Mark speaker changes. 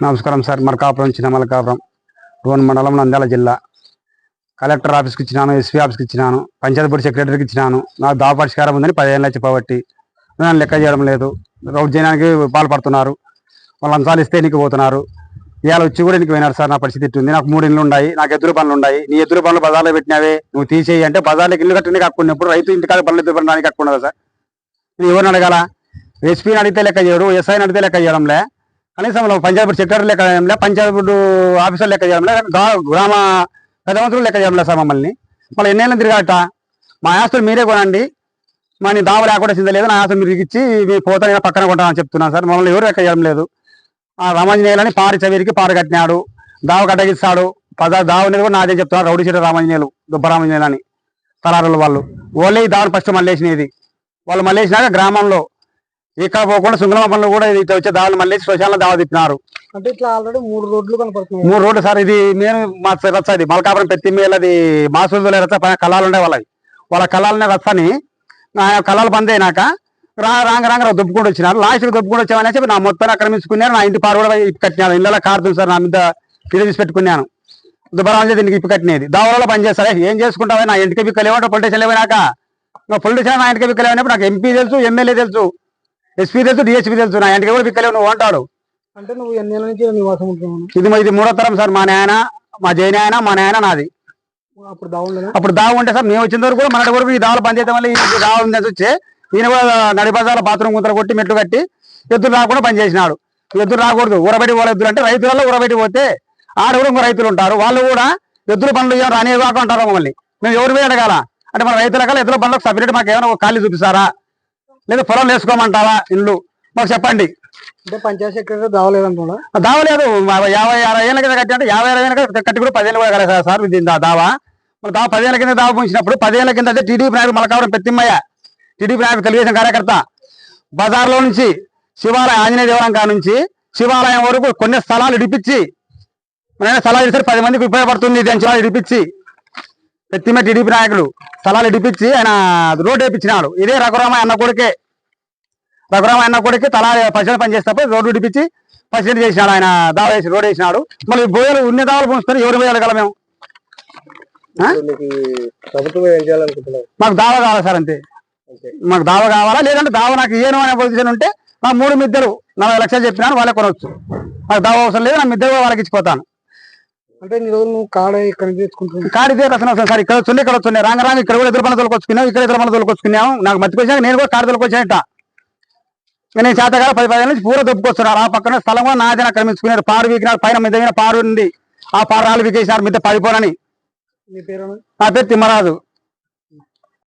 Speaker 1: నమస్కారం సార్. మరకాపురం చిన్న మలకాపురం రోన్ మండలం నంద్యాల జిల్లా. కలెక్టర్ ఆఫీస్కి ఇచ్చినాను, ఎస్పీ ఆఫీస్కి ఇచ్చినాను, పంచాయతీ బోర్డు సెక్రటరీకి ఇచ్చినాను. నాకు దావ పరిష్కారం ఉందని 15 ఏళ్ళ చెప్పబట్టి నన్ను లెక్క చేయడం లేదు. రౌడ్ చేయడానికి పాల్పడుతున్నారు. వాళ్ళు లంచాలు ఇస్తే ఎన్నికి పోతున్నారు. ఇవాళ వచ్చి కూడా ఎన్నికి పోయినారు సార్. నా పరిస్థితి ఇట్టుంది. నాకు 3 ఇళ్ళు ఉన్నాయి, నాకు ఎదురు పనులు ఉన్నాయి. నీ ఎదురు పనులు బజార్లో పెట్టినావే, నువ్వు తీసేయి అంటే బజార్లోకి ఇల్లు కట్టడానికి కట్టుకుని ఎప్పుడు రైతు ఇంటికాడ పనులు ఎదురు పడడానికి కట్టుకున్నావు సార్. నేను ఎవరిని అడగాల? ఎస్పీని అడిగితే లెక్క చేయడు, ఎస్ఐని అడిగితే లెక్క చేయడంలే, కనీసం పంచాయతీ బోర్డు సెక్రటరీ లెక్క చేయడంలే, పంచాయతీ బోర్డు ఆఫీసర్ లెక్క చేయడంలే, గ్రామ పెద్దమంత్రులు లెక్క చేయడంలే సార్. మమ్మల్ని మళ్ళీ ఎన్నేళ్ళని తిరగాట. మా ఆస్తులు మీరే కొనండి, మా నీ దావ లేకుండా చిందలేదు, నా ఆస్తులు మీరు ఇచ్చి మీ పోతా పక్కన కొంటానని చెప్తున్నాను సార్. మమ్మల్ని ఎవరు లెక్క చేయడం లేదు. ఆ రామాంజనేయులని పారి చవిరికి పారు కట్టినాడు, దావ కట్టగిస్తాడు. దావ అనేది కూడా నాదే చెప్తున్నారు. రౌడీ సీట రామాంజనేయులు, దుబ్బ రామాంజనేయులు అని తలారులు వాళ్ళు. ఓన్లీ ఈ దావని ఫస్ట్ మళ్ళేసినది. వాళ్ళు మళ్ళేసినాక గ్రామంలో ఇక్కడ పోకుండా సుంగలమపల్లి కూడా ఇది వచ్చే దావలు మళ్ళీ శ్మశానంలో దావ తిప్పినారు.
Speaker 2: అంటే ఇట్లా ఆల్రెడీ 3 రోడ్లు కనపడుతున్నాయి.
Speaker 1: 3 రోడ్లు సార్. ఇది నేను మా రచ్చ, ఇది మలకాపురం పెత్తి మేలది మాసూలు రచ్చ. పైన కళాలు ఉండే వాళ్ళ కళాలనే రచ్చని కళాలు బంద్ అయినాక రాంగ దొప్పుకుంటూ వచ్చినారు. లాస్ట్కి దొప్పుకుంటూ వచ్చామని చెప్పి నా మొత్తాన్ని ఆక్రమించుకున్నారు. నా ఇంటి పారు కూడా ఇప్పి కట్టినాను. ఇళ్ళలో కారుతుంది సార్. నా మీద ఫిల్ తీసి పెట్టుకున్నాను. దుబ్బరాజు దీనికి ఇప్పి కట్టినది. దావలలో పని చేస్తారా? ఏం చేసుకుంటావా? నా ఇంటికి బిక్కలు ఏమంటే పొలిటీషియన్ లేవనాక పొలిటీషియన్ నా ఇంటికి బిక్కలు ఏమైనప్పుడు నాకు ఎంపీ తెలుసు, ఎమ్మెల్యే తెలుసు, ఎస్పీ తెలుసు, డిఎస్పీ తెలుసు. నా ఇంటికి కూడా బిక్కలేవు నువ్వు అంటాడు.
Speaker 2: అంటే నువ్వు ఎన్నేళ్ళ నుంచి నివాసం ఉంటున్నావు?
Speaker 1: ఇది 3వ తరం సార్. మా నాయన, మా జైన ఆయన, మా నాయన నాది. అప్పుడు దావ ఉంటే సార్ మేము వచ్చిన వరకు కూడా మన వరకు ఈ దావలు పని చేయడం వల్ల ఈ దావ ఉంది వచ్చి ఈయన కూడా నడిబజార్ల బాత్రూమ్ గుంతలు కొట్టి మెట్లు కట్టి ఎద్దులు రాకుండా పని చేసినాడు. ఎద్దులు రాకూడదు, ఊరబెట్టి వాళ్ళ ఎద్దులు అంటే రైతులలో ఊరబెట్టి పోతే ఆడ కూడా ఇంకో రైతులు ఉంటారు. వాళ్ళు కూడా ఎద్దుల పనులు రాని కాక ఉంటారు. మమ్మల్ని మేము ఎవరి మీద అడగాల? అంటే మన రైతుల కల్లా ఎద్దుల పనులకు సపరేట్ మాకు ఏమైనా ఒక ఖాళీ చూపిస్తారా? లేదా పొలం వేసుకోమంటారా? ఇల్లు మాకు చెప్పండి.
Speaker 2: అంటే పంచాయతీ సెక్రటరీ దావలేదంటున్నా?
Speaker 1: దావలేదు. 50-60 ఏళ్ళ కింద కట్టి, అంటే 50-60 ఏళ్ళ కట్టి కూడా 10 ఏళ్ళు కూడా కదా సార్. దావా మన దావ 10 ఏళ్ళ కింద దావ పూసినప్పుడు 10 ఏళ్ళ కింద అంటే టీడీపీ నాయకుడు మలకాపురం పెత్తిమ్మయ్య, టీడీపీ నాయకుడు తెలుగుదేశం కార్యకర్త, బజార్లో నుంచి శివాలయం ఆంజనేయ దేవాలయం కాడ నుంచి శివాలయం వరకు కొన్ని స్థలాలు ఇడిపించి, స్థలాలు ఇస్తే 10 మందికి ఉపయోగపడుతుంది అని స్థలాలు ఇడిపించి, పెత్తిమ్మ టీడీపీ నాయకులు స్థలాలు ఇడిపించి ఆయన రోడ్డు వేయించినాడు. ఇదే రఘురామయ్య అన్న కొడుకే. రఘురామయ్య అన్న కొడుకే తలా పసిడి పని చేసేటప్పుడు రోడ్డు ఇడిపించి పసిడి చేసినాడు. ఆయన దావ వేసి రోడ్డు వేసినాడు. మళ్ళీ బోయలు ఉన్ని దావలు పోసుకొని ఎవరు పోయాలి మేము? మాకు దావ కావాలి సార్, అంతే. మాకు దావ కావాలా? లేదంటే దావ నాకు ఏను అనే పొజిషన్ ఉంటే నా 3 మిద్దెలు 40 లక్షలు చెప్పినాను, వాళ్ళే కొనవచ్చు. నాకు దావ అవసరం లేదు. నా మిద్దెలు వాళ్ళకి ఇచ్చిపోతాను.
Speaker 2: అంటే నీ రోజు నువ్వు కాడ ఇక్కడ తెచ్చుకుంటున్నావు?
Speaker 1: కాడితే రసన అవసరం సార్. ఇక్కడ వచ్చి ఇక్కడ వచ్చున్నాయి, రాంగ ఇక్కడ కూడా ఎదురు పనులు తోలుకొచ్చుకున్నాం, ఇక్కడ ఎదురు పనులు తోలుకొచ్చుకున్నాము. నాకు మర్చిపోయాక నేను కూడా కాడు తోలుకొచ్చానట. నేను చేతగా 10 నుంచి పూర దొప్పుకొస్తున్నారు. ఆ పక్కన స్థలం కూడా నాదే ఆక్రమించుకున్నారు. పారు వీకినారు. పైన మీద పారు ఉంది, ఆ పారు రాళ్ళు వీకేసినారు మిద్ద పడిపోనని.
Speaker 2: నీ పేరు?
Speaker 1: నా పేరు తిమ్మరాజు.